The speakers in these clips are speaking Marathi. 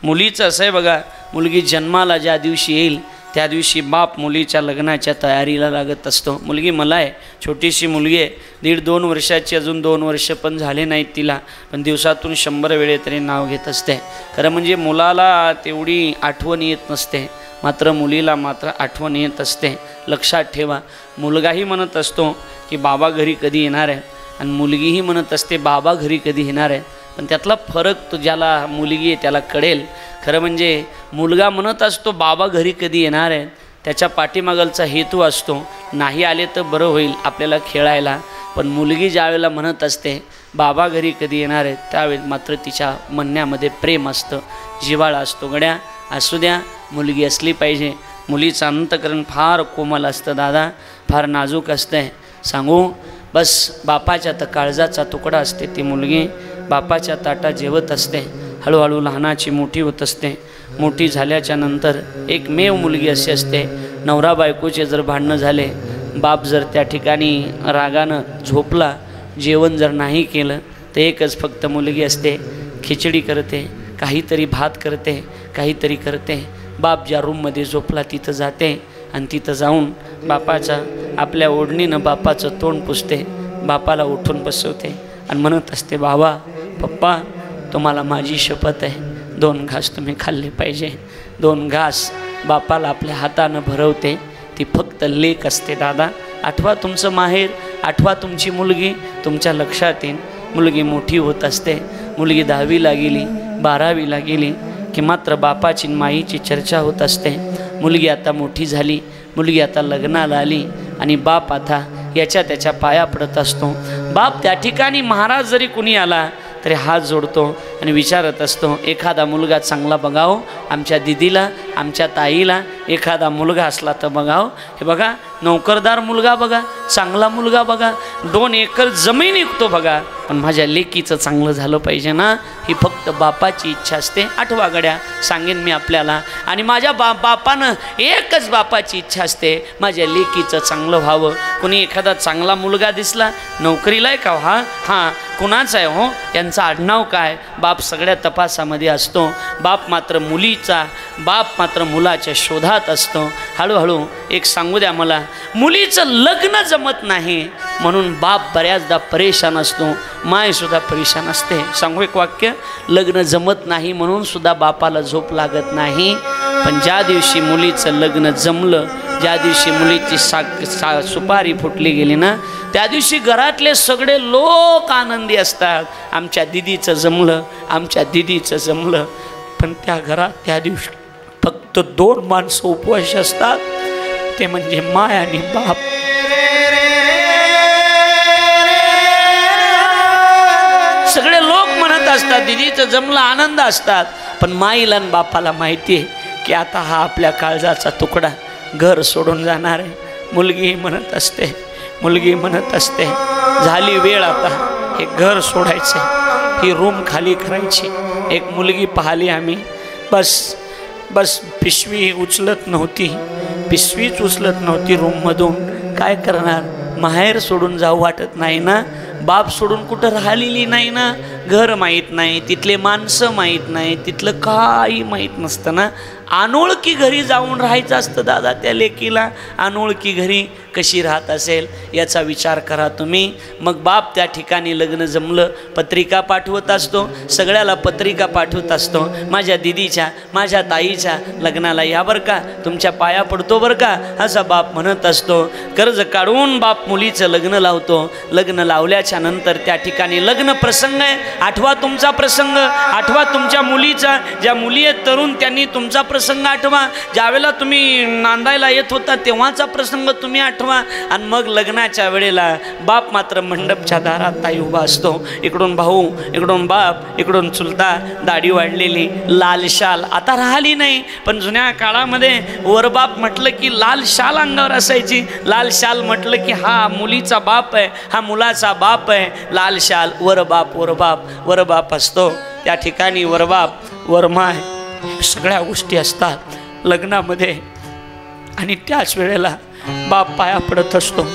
मुलीचं असं आहे बघा, मुलगी जन्माला ज्या दिवशी येईल त्या दिवशी बाप मुलीच्या लग्नाच्या तयारीला लागत असतो. मुलगी मला आहे, छोटीशी मुलगी आहे, 1.5-2 वर्षाची, अजून 2 वर्ष पण झाले नाहीत तिला, पण दिवसातून 100 वेळे तरी नाव घेत असते. खरं म्हणजे मुलाला तेवढी आठवण येत नसते, मात्र मुलीला मात्र आठवण येत असते. लक्षात ठेवा, मुलगाही म्हणत असतो की बाबा घरी कधी येणार आहे, आणि मुलगीही म्हणत असते बाबा घरी कधी येणार आहे. पण त्यातला फरक तो ज्याला मुलगी आहे त्याला कळेल. खरं म्हणजे मुलगा म्हणत असतो बाबा घरी कधी येणार आहे, त्याच्या पाठीमागलचा हेतू असतो नाही आले तर बरं होईल आपल्याला खेळायला. पण मुलगी ज्यावेळेला म्हणत असते बाबा घरी कधी येणार आहे, त्यावेळेस मात्र तिच्या म्हणण्यामध्ये प्रेम असतं, जिव्हाळा असतो. गड्या असू द्या, मुलगी असली पाहिजे. मुलीचं अंतकरण फार कोमल असतं दादा, फार नाजूक असतं. सांगू बस, बापाच्या तर काळजाचा तुकडा असते ती मुलगी. बापाच्या ताटात जेवत असते, हळूहळू लहानाची मोठी होत असते. मोठी झाल्याच्या नंतर एकमेव मुलगी अशी असते, नवरा बायकोचे जर भांडणं झाले, बाप जर त्या ठिकाणी रागानं झोपला, जेवण जर नाही केलं, तर एकच फक्त मुलगी असते, खिचडी करते, काहीतरी भात करते, काहीतरी करते. बाप ज्या रूममध्ये झोपला तिथं जाते आणि तिथं जाऊन बापाच्या आपल्या ओढणीनं बापाचं तोंड पुसते, बापाला उठून बसवते आणि म्हणत असते बाबा पप्पा तुम्हाला माझी शपथ आहे, 2 घास तुम्ही खाल्ले पाहिजे. 2 घास बापाला आपल्या हातानं भरवते. ती फक्त लेक असते दादा. आठवा तुमचं माहेर, आठवा तुमची मुलगी, तुमच्या लक्षात येईल. मुलगी मोठी होत असते, मुलगी 10वीला गेली, 12वीला गेली की मात्र बापाची माईची चर्चा होत असते. मुलगी आता मोठी झाली, मुलगी आता लग्नाला आली आणि बाप आता याच्या त्याच्या पाया पडत असतो. बाप त्या ठिकाणी महाराज जरी कुणी आला तरी हात जोडतो आणि विचारत असतो एखादा मुलगा चांगला बघाव आमच्या दिदीला, आमच्या ताईला एखादा मुलगा असला तर बघाव. हे बघा, नोकरदार मुलगा बघा, चांगला मुलगा बघा, 2 एकर जमीन विकतो बघा, पण माझ्या लेकीचं चांगलं झालं पाहिजे ना, ही फक्त बापाची इच्छा असते. आठवा गड्या सांगेन मी आपल्याला. आणि माझ्या बापानं एकच बापाची इच्छा असते, माझ्या लेकीचं चांगलं व्हावं. कुणी एखादा चांगला मुलगा दिसला, नोकरीला आहे का, हां कुणाचा आहे हो, यांचं आडनाव काय, बाप सगळ्या तपासामध्ये असतो. बाप मात्र मुलाच्या शोधात असतो. हळूहळू एक सांगू द्या मला, मुलीचं लग्न जमत नाही म्हणून बाप बऱ्याचदा परेशान असतो, मायसुद्धा परेशान असते. सांगू एक वाक्य, लग्न जमत नाही म्हणून सुद्धा बापाला झोप लागत नाही. पण ज्या दिवशी मुलीचं लग्न जमलं, ज्या दिवशी मुलीची सुपारी फुटली गेली ना, त्या दिवशी घरातले सगळे लोक आनंदी असतात. आमच्या दिदीचं जमलं, आमच्या दिदीचं जमलं. पण त्या घरात त्या दिवशी फक्त 2 माणसं उपवास असतात, ते म्हणजे माय आणि बाप. सगळे लोक म्हणत असतात दिदीचं जमलं, आनंद असतात. पण माईला आणि बापाला माहिती आहे की आता हा आपल्या काळजाचा तुकडा घर सोडून जाणार आहे. मुलगी म्हणत असते झाली वेळ, आता हे घर सोडायचं, ही रूम खाली करायची. एक मुलगी पाहिली आम्ही, बस पिशवीच उचलत नव्हती रूममधून. काय करणार, माहेर सोडून जाऊ वाटत नाही ना, बाप सोडून कुठं राहिलेली नाही ना, घर माहीत नाही, तिथले माणसं माहीत नाही, तिथलं काही माहीत नसतं ना. अनोळखी घरी जाऊन राहायचं असतं दादा त्या लेकीला. अनोळखी घरी कशी राहत असेल याचा विचार करा तुम्ही. मग बाप त्या ठिकाणी लग्न जमलं, पत्रिका पाठवत असतो, सगळ्याला पत्रिका पाठवत असतो, माझ्या दिदीच्या, माझ्या ताईच्या लग्नाला या बरं का, तुमच्या पाया पडतो बरं का, असा बाप म्हणत असतो. कर्ज काढून बाप मुलीचं लग्न लावतो. लग्न लावल्याच्या नंतर त्या ठिकाणी लग्न प्रसंग आहे. आठवा तुमचा प्रसंग, आठवा तुमच्या मुलीचा, ज्या मुली आहेत तरुण त्यांनी तुमचा प्रसंग आठवा. ज्यावेळेला तुम्ही नांदायला येत होता तेव्हाचा प्रसंग तुम्ही आठवा. आणि मग लग्नाच्या वेळेला बाप मात्र मंडपच्या दारात ताई उभा असतो. इकडून भाऊ, इकडून बाप, इकडून चुलता, दाढी वाढलेली, लाल शाल आता राहिली नाही. पण जुन्या काळामध्ये वरबाप म्हटलं की लाल शाल अंगावर असायची. लाल शाल म्हटलं की हा मुलीचा बाप आहे, हा मुलाचा बाप आहे. लाल शाल, वरबाप असतो. त्या ठिकाणी वरबाप, वरमाय सगळ्या गोष्टी असतात लग्नामध्ये. आणि त्याच वेळेला बाप पाया पडत असतो.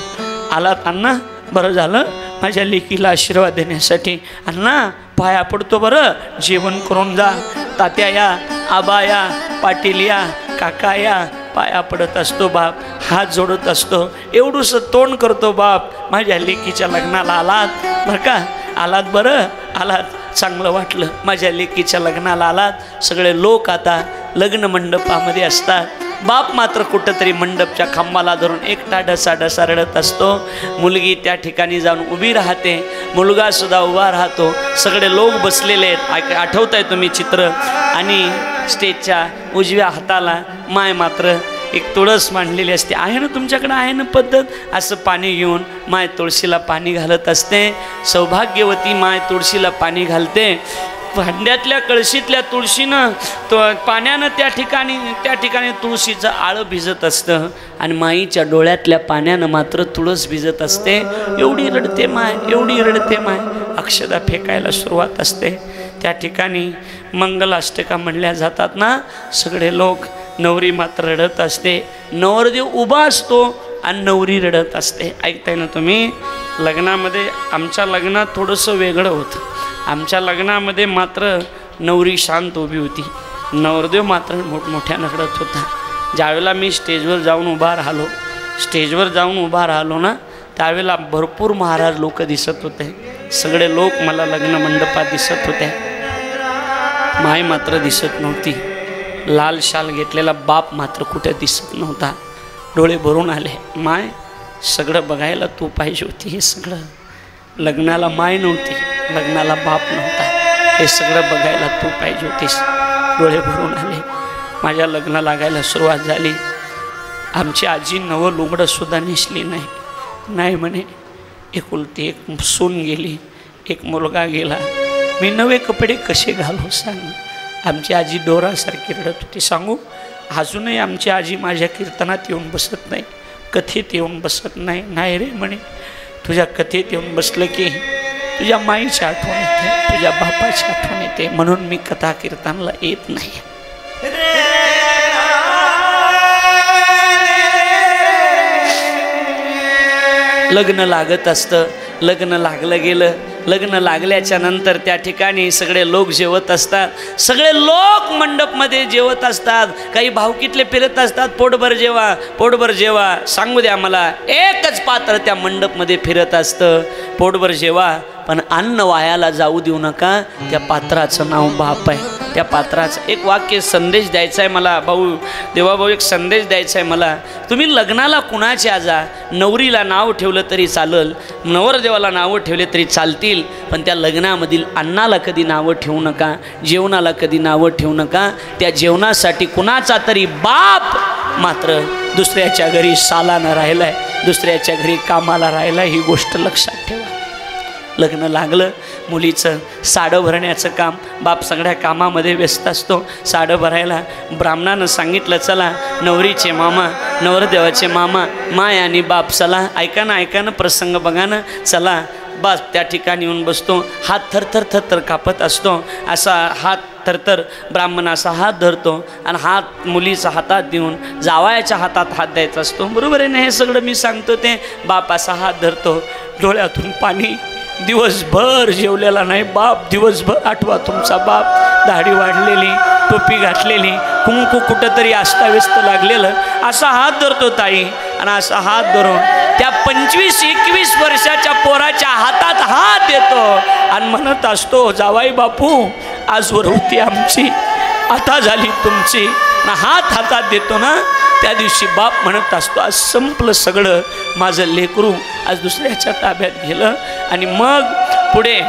आलात अण्णा, बरं झालं माझ्या लेकीला आशीर्वाद देण्यासाठी. अण्णा पाया पडतो, बरं जेवण करून जा. तात्या या, आबा या, पाटील या, काका या, पाया पडत असतो बाप, हात जोडत असतो, एवढंसं तोंड करतो बाप, माझ्या लेकीच्या लग्नाला आलात बरं का, आलात बरं, आलात, चांगलं वाटलं, माझ्या लेकीच्या लग्नाला आलात. सगळे लोक आता लग्न मंडपामध्ये असतात, बाप मात्र कुठंतरी मंडपच्या खांबाला धरून एकटा ढसा रडत असतो. मुलगी त्या ठिकाणी जाऊन उभी राहते, मुलगा सुद्धा उभा राहतो, सगळे लोक बसलेले आहेत. आठवताय तुम्ही चित्र. आणि स्टेजच्या उजव्या हाताला माय मात्र एक तुळस मांडलेली असते. आहे ना तुमच्याकडे, आहे ना पद्धत, असं पाणी घेऊन माय तुळशीला पाणी घालत असते. सौभाग्यवती माय तुळशीला पाणी घालते. भांड्यातल्या कळशीतल्या तुळशीनं पाण्यानं त्या ठिकाणी तुळशीचं आळं भिजत असतं आणि माईच्या डोळ्यातल्या पाण्यानं मात्र तुळस भिजत असते. एवढी रडते माय, एवढी रडते माय. अक्षदा फेकायला सुरुवात असते. त्या ठिकाणी मंगलाष्टका म्हणल्या जातात ना, सगळे लोक. नवरी मात्र रडत असते, नवरदेव उभा असतो आणि नवरी रडत असते. ऐकताय ना तुम्ही. लग्नामध्ये, आमच्या लग्नात थोडंसं वेगळं होतं. आमच्या लग्नामध्ये मात्र नवरी शांत उभी होती, नवरदेव मात्र मोठमोठ्यानं रडत होता. ज्यावेळेला मी स्टेजवर जाऊन उभा राहिलो ना, त्यावेळेला भरपूर महाराज लोक दिसत होते. सगळे लोक मला लग्न मंडपात दिसत होते. माय मात्र दिसत नव्हती. लाल शाल घेतलेला बाप मात्र कुठे दिसत नव्हता. डोळे भरून आले. माय, सगळं बघायला तू पाहिजे होती. हे सगळं, लग्नाला माय नव्हती, लग्नाला बाप नव्हता, हे सगळं बघायला तू पाहिजे होतीस. डोळे भरून आले. माझ्या लग्न लागायला सुरुवात झाली. आमची आजी नवं लुगडंसुद्धा नेसली नाही म्हणे. एकुलती एक सून गेली, एक मुलगा गेला, मी नवे कपडे कसे घालू सांग. आमची आजी डोरासारखी रडत होती. सांगू, अजूनही आमची आजी माझ्या कीर्तनात येऊन बसत नाही, कथेत येऊन बसत नाही. नाही रे म्हणे, तुझ्या कथेत येऊन बसलं की तुझ्या माईची आठवण येते, तुझ्या बापाची आठवण येते, म्हणून मी कथा कीर्तनाला येत नाही. लग्न लागत असतं. लग्न लागलं गेलं. लग्न लागल्याच्या नंतर त्या ठिकाणी सगळे लोक जेवत असतात. सगळे लोक मंडपमध्ये जेवत असतात. काही भावकीतले फिरत असतात, पोटभर जेवा, पोटभर जेवा. सांगू द्या मला, एकच पात्र त्या मंडपमध्ये फिरत असतं, पोटभर जेवा, पण अन्न वायाला जाऊ देऊ नका. त्या पात्राचं नाव बाप आहे. त्या पात्राचं एक वाक्य संदेश द्यायचा आहे मला भाऊ, देवाभाऊ, एक संदेश द्यायचा आहे मला. तुम्ही लग्नाला कुणाच्या जा, नवरीला नाव ठेवलं तरी चालेल, नवरदेवाला नावं ठेवले तरी चालतील, पण त्या लग्नामधील अन्नाला कधी नावं ठेवू नका, जेवणाला कधी नावं ठेवू नका. त्या जेवणासाठी कुणाचा तरी बाप मात्र दुसऱ्याच्या घरी सालानं राहिलाय, दुसऱ्याच्या घरी कामाला राहिला, ही गोष्ट लक्षात ठेवा. लग्न लागलं, मुलीचं साडं भरण्याचं काम, बाप सगळ्या कामामध्ये व्यस्त असतो. साडं भरायला ब्राह्मणानं सांगितलं, चला नवरीचे मामा, नवरदेवाचे मामा, माय आणि बाप, चला ऐका ना प्रसंग बघा ना, चला. बस त्या ठिकाणी येऊन बसतो. हात थरथर कापत असतो. असा हात थरथर ब्राह्मण असा हात धरतो आणि हात मुलीचा हातात देऊन जावयाच्या हातात हात द्यायचा असतो. बरोबर आहे ना, हे सगळं मी सांगतो ते. बाप असा हात धरतो, डोळ्यातून पाणी. दिवसभर जेवलेला नाही बाप, दिवसभर. आठवा तुमचा बाप, दाढी वाढलेली, टोपी घातलेली, कुंकू कुठंतरी अस्ताव्यस्त लागलेलं, असा हात धरतो ताई. आणि असा हात धरून त्या 25-21 वर्षाच्या पोराच्या हातात हात देतो आणि म्हणत असतो, जावाई बापू, आजवर होती आमची, आता झाली तुमची. हात हातात देतो ना, त्या दिवशी बाप म्हणत असतो, आज संपलं सगळं, माझं लेकरू आज दुसऱ्याच्या ताब्यात गेलं. आणि मग पुढे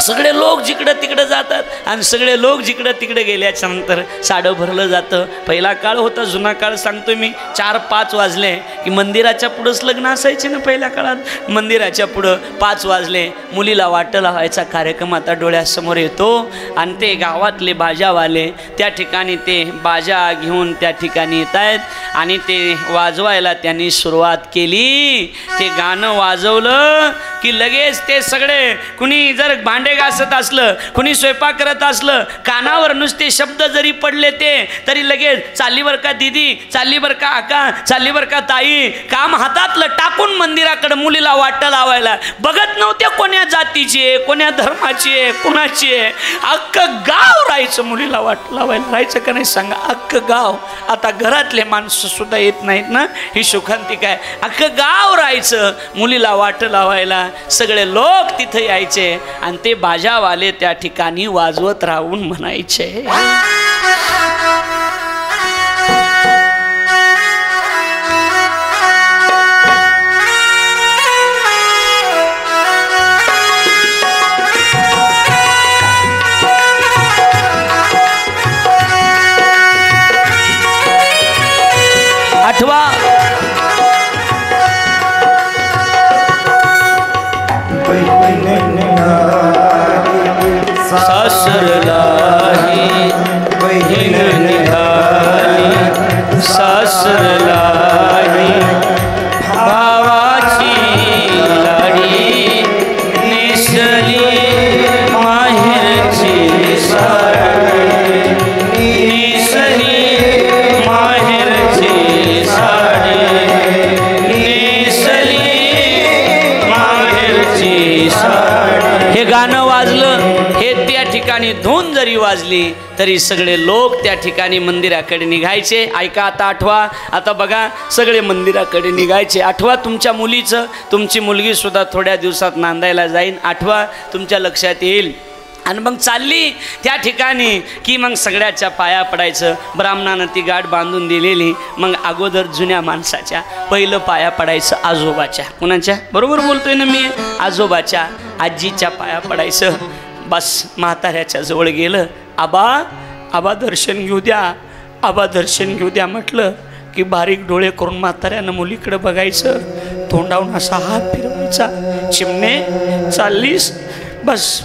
सगळे लोक जिकडं तिकडं जातात आणि सगळे लोक जिकडं तिकडे गेल्याच्या नंतर साडं भरलं जातं. पहिला काळ होता, जुना काळ सांगतो मी, 4-5 वाजले की मंदिराच्या पुढंच लग्न असायचे ना पहिल्या काळात. मंदिराच्या पुढं 5 वाजले, मुलीला वाटं लावायचा कार्यक्रम आता डोळ्यासमोर येतो. आणि ते गावातले बाजावाले त्या ठिकाणी ते बाजा घेऊन त्या ठिकाणी येत आहेत आणि ते वाजवायला त्यांनी सुरुवात केली. ते गाणं वाजवलं की लगेच ते सगळे, कुणी जर भांडे घासत असलं, कुणी स्वयंपाक करत असलं, कानावर नुसते शब्द जरी पडले ते तरी लगेच, चालली बर का दीदी, चालली बर का आका, चालली बर का ताई, बाई काम हातातलं टाकून मंदिराकडे मुलीला वाट लावायला बघत नव्हते कोण्या जातीची आहे, कोण्या धर्माची आहे, कुणाची आहे. अख्खं गाव राहायचं मुलीला वाट लावायला. राहायचं का नाही सांगा? अख्खं गाव. आता घरातले माणसं सुद्धा येत नाहीत ना, ही शोकांतिका आहे. अख्खं गाव राहायचं मुलीला वाट लावायला. सगळे लोक तिथे यायचे आणि ते बाजावाले त्या ठिकाणी वाजवत राहून म्हणायचे, आठवा सासरलाही बहीण निघाली, सासरलाही भावाची लाडी नेसली, माहेरची साडी नेसली, माहेरची साडी नेसली, माहेरची साडी. हे गाणं वाजलं, हे त्या ठिकाणी धून जरी वाजली तरी सगळे लोक त्या ठिकाणी मंदिराकडे निघायचे. ऐका आता आठवा. आता बघा सगळे मंदिराकडे निघायचे. आठवा तुमच्या मुलीचं, तुमची मुलगी सुद्धा थोड्या दिवसात नांदायला जाईन. आठवा तुमच्या लक्षात येईल. आणि मग चालली त्या ठिकाणी की मग सगळ्याच्या पाया पडायचं. ब्राह्मणानं ती गाठ बांधून दिलेली. मग अगोदर जुन्या माणसाच्या पहिलं पाया पडायचं आजोबाच्या. कुणाच्या? बरोबर बोलतोय ना मी? आजोबाच्या, आजीच्या पाया पडायचं. बस म्हाताऱ्याच्या जवळ गेलं. आबा, आबा दर्शन घेऊ द्या, आबा दर्शन घेऊ द्या म्हटलं की बारीक डोळे करून म्हाताऱ्यानं मुलीकडे बघायचं. तोंडावून असा हात फिरवायचा. चिमणे चाललीस? बस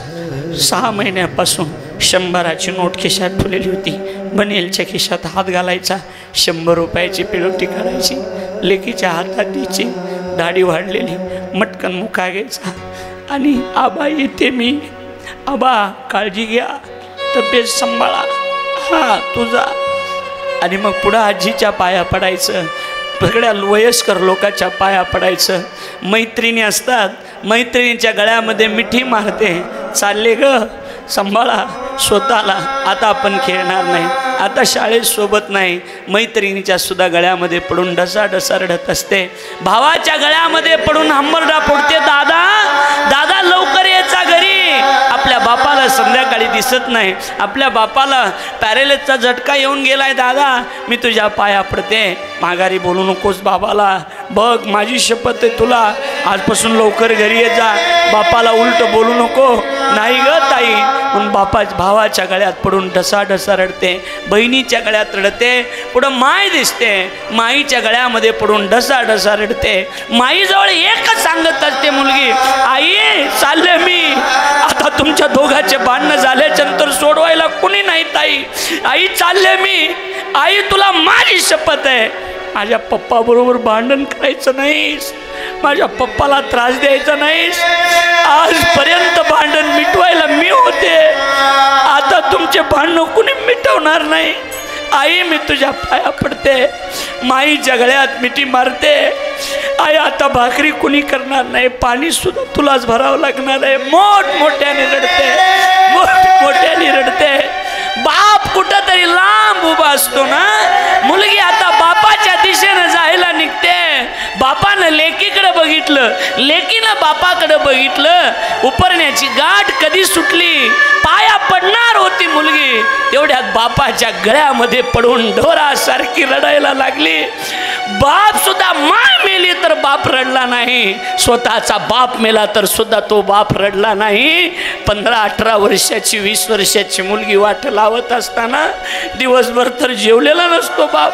6 महिन्यापासून 100ची नोट खिशात ठेवलेली होती. बनेलच्या खिशात हात घालायचा. 100 रुपयाची पिळवटी करायची, लेकीच्या हातात द्यायची. दाढी वाढलेली, मटकन मुका घ्यायचा आणि आबा येते मी, आबा काळजी घ्या, तब्येत सांभाळा, हां तुझा. आणि मग पुढं आजीच्या पाया पडायचं. सगळ्या वयस्कर लोकांच्या पाया पडायचं. मैत्रिणी असतात, मैत्रिणीच्या गळ्यामध्ये मिठी मारते, चालले ग सांभाळा स्वतःला, आता आपण खेळणार नाही, आता शाळेत सोबत नाही. मैत्रिणीच्या सुद्धा गळ्यामध्ये पडून ढसाढसा रडत असते. भावाच्या गळ्यामध्ये पडून हंबरडा पडते, दादा दादा लवकर यायचा घरी. आपल्या बापाला संध्याकाळी दिसत नाही. आपल्या बापाला पॅरेलिसचा झटका येऊन गेलाय. दादा मी तुझ्या पाया पडते, माघारी बोलू नकोस बाबाला. बघ माझी शपथ आहे तुला, आजपासून लवकर घरी ये जा. बापाला उलट बोलू नको. नाही ग ताई. म्हणून भावाच्या गळ्यात पडून ढसाढसा रडते. बहिणीच्या गळ्यात रडते. पुढं माय दिसते, माईच्या गळ्यामध्ये पडून ढसाढसा रडते. माईजवळ एकच सांगत असते मुलगी, आई चालले मी. आता तुमच्या दोघांचे भांडणं झाल्याच्या नंतर सोडवायला कुणी नाही ताई. आई चालले मी. आई तुला माझी शपथ आहे, माझ्या पप्पा बरोबर भांडण करायचं नाहीस, माझ्या पप्पाला त्रास द्यायचा नाहीस. आजपर्यंत भांडण मिटवायला मी होते, आता तुमचे भांडण कुणी मिटवणार नाही. आई मी तुझ्या पाया पडते, माईच्या गळ्यात मिठी मारते. आई आता भाकरी कुणी करणार नाही, पाणी सुद्धा तुलाच भरावं लागणार आहे. मोठमोठ्याने रडते, मोठमोठ्याने रडते. बाप कुठं तरी लांब उभा असतो ना. मुलगी आता बापाच्या दिशेनं जायला निघते. बापानं लेकीकडे बघितलं, लेकीनं बापाकडे बघितलं. उपरण्याची गाठ कधी सुटली, पाया पडणार होती मुलगी, तेवढ्यात बापाच्या गळ्यामध्ये पडून ढोरासारखी रडायला लागली. बाप सुद्धा माय मेली तर बाप रडला नाही, स्वतःचा बाप मेला तर सुद्धा तो बाप रडला नाही. 15-18 वर्षाची 20 वर्षाची मुलगी वाट लावत असताना दिवसभर तर जेवलेला नसतो बाप,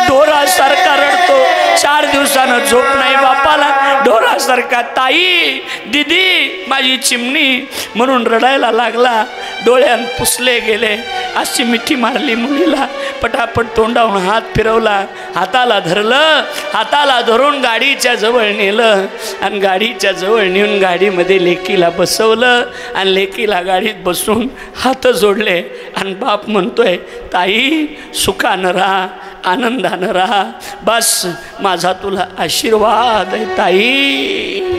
ढोरासारखा रडतो. 4 दिवसानं झोप नाही बापाला, ढोरासारखा. ताई दिदी माझी चिमणी म्हणून रडायला लागला. डोळ्यात पुसले गेले. अशी मिठी मारली मुलीला. पटापट तोंडावून हात फिरवला, हाताला धरलं, हाताला धरून गाडीच्या जवळ नेलं आणि गाडीच्या जवळ नेऊन गाडीमध्ये लेकीला बसवलं आणि लेकीला गाडीत बसून हात जोडले आणि बाप म्हणतोय, ताई सुखानं राहा, आनंदानं राहा, बस माझा तुला आशीर्वाद आहे ताई.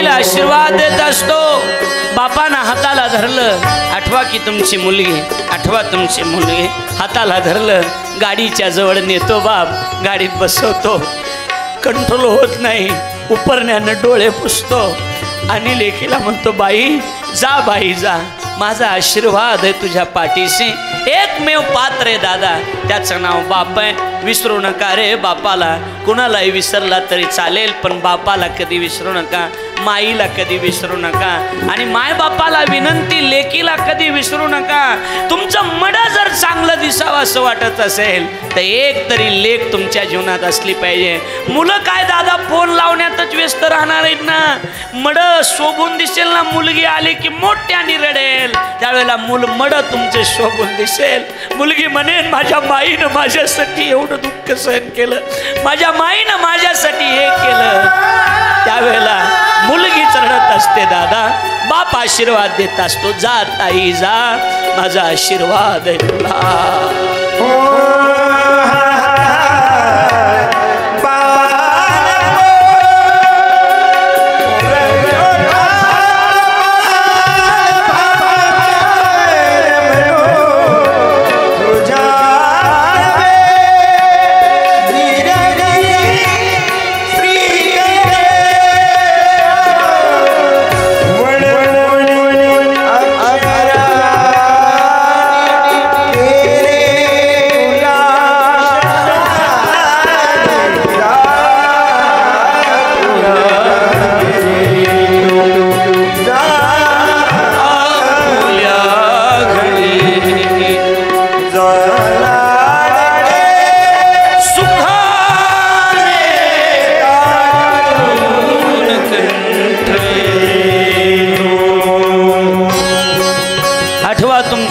आशीर्वाद देत असतो. बापानं हाताला धरलं, आठवा की तुमची मुलगी, आठवा तुमची मुलगी, हाताला धरलं, गाडीच्या जवळ नेतो बाप, गाडीत बसवतो, कंट्रोल होत नाही, उपरण्यानं डोळे पुसतो आणि लेकीला म्हणतो, बाई जा, बाई जा, माझा आशीर्वाद आहे तुझ्या पाठीशी. एकमेव पात्र आहे दादा, त्याचं नाव बाप आहे. विसरू नका रे बापाला, कुणालाही विसरला तरी चालेल पण बापाला कधी विसरू नका, माईला कधी विसरू नका. आणि माय बापाला विनंती, लेकीला कधी विसरू नका. तुमचं मड जर चांगलं दिसावं असं वाटत असेल तर एक तरी लेक तुमच्या जीवनात असली पाहिजे. मुलं काय दादा फोन लावण्यातच व्यस्त राहणार आहेत ना. मड शोभून दिसेल ना, मुलगी आली की मोठ्याने रडेल, त्यावेळेला मड तुमचे शोभून दिसेल. मुलगी म्हणेन, माझ्या माईनं माझ्यासाठी एवढं दुःख सहन केलं, माझ्या माईनं माझ्यासाठी हे केलं. त्यावेळेला मुलगीच रडत असते दादा, बाप आशीर्वाद देत असतो, जा ताई जा, माझा आशीर्वाद आहे तुला.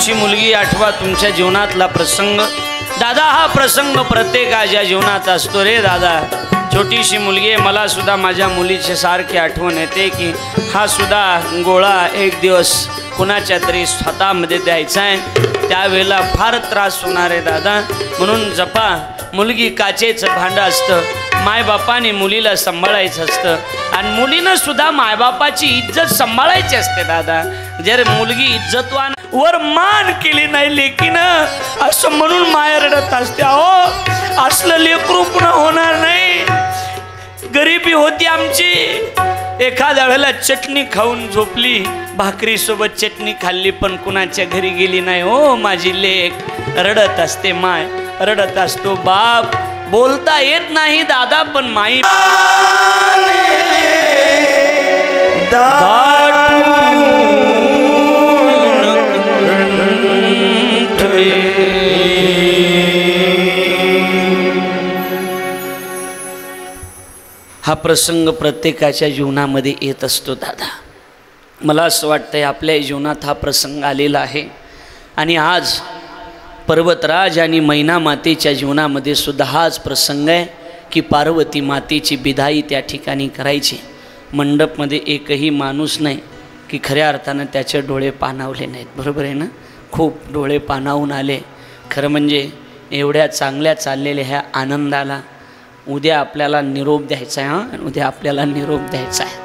मुलगी, आठवा तुमच्या जीवनातला प्रसंग. दादा हा प्रसंग प्रत्येकाच्या जीवनात असतो रे दादा. छोटीशी मुलगी आहे, मला सुद्धा माझ्या मुलीची सारखी आठवण येते की हा सुद्धा गोळा एक दिवस कुणाच्या तरी हातामध्ये द्यायचा आहे, त्यावेळेला फार त्रास होणार आहे दादा. म्हणून जपा, मुलगी काचेचं भांडं असतं, मायबापाने मुलीला सांभाळायचं असतं आणि मुलीनं सुद्धा मायबापाची इज्जत सांभाळायची असते दादा. जर मुलगी इज्जतवान वर मान केली नाही लेकीनं, असं म्हणून माया रडत असते. अहो असलं लेकरू पुन्हा होणार नाही. गरिबी होती आमची, एखाद्या वेळेला चटणी खाऊन झोपली, भाकरीसोबत चटणी खाल्ली पण कुणाच्या घरी गेली नाही. हो माझी लेक रडत असते, माय रडत असतो, बाप बोलता येत नाही दादा पण माई हा प्रसंग प्रत्येकाच्या जीवनामध्ये येत असतो दादा. मला असं वाटतंय आपल्या जीवनात हा प्रसंग आलेला आहे आणि आज पर्वतराज आणि मैना मातेच्या जीवनामध्ये सुद्धा हाच प्रसंग आहे की पार्वती मातेची बिदाई त्या ठिकाणी करायची. मंडपमध्ये एकही माणूस नाही की खऱ्या अर्थानं त्याचे डोळे पाणावले नाहीत. बरोबर आहे ना, खूप डोळे पाणावून आले. खरं म्हणजे एवढ्या चांगल्या चाललेल्या ह्या आनंदाला उद्या आपल्याला निरोप द्यायचा आहे. हां, उद्या आपल्याला निरोप द्यायचा आहे.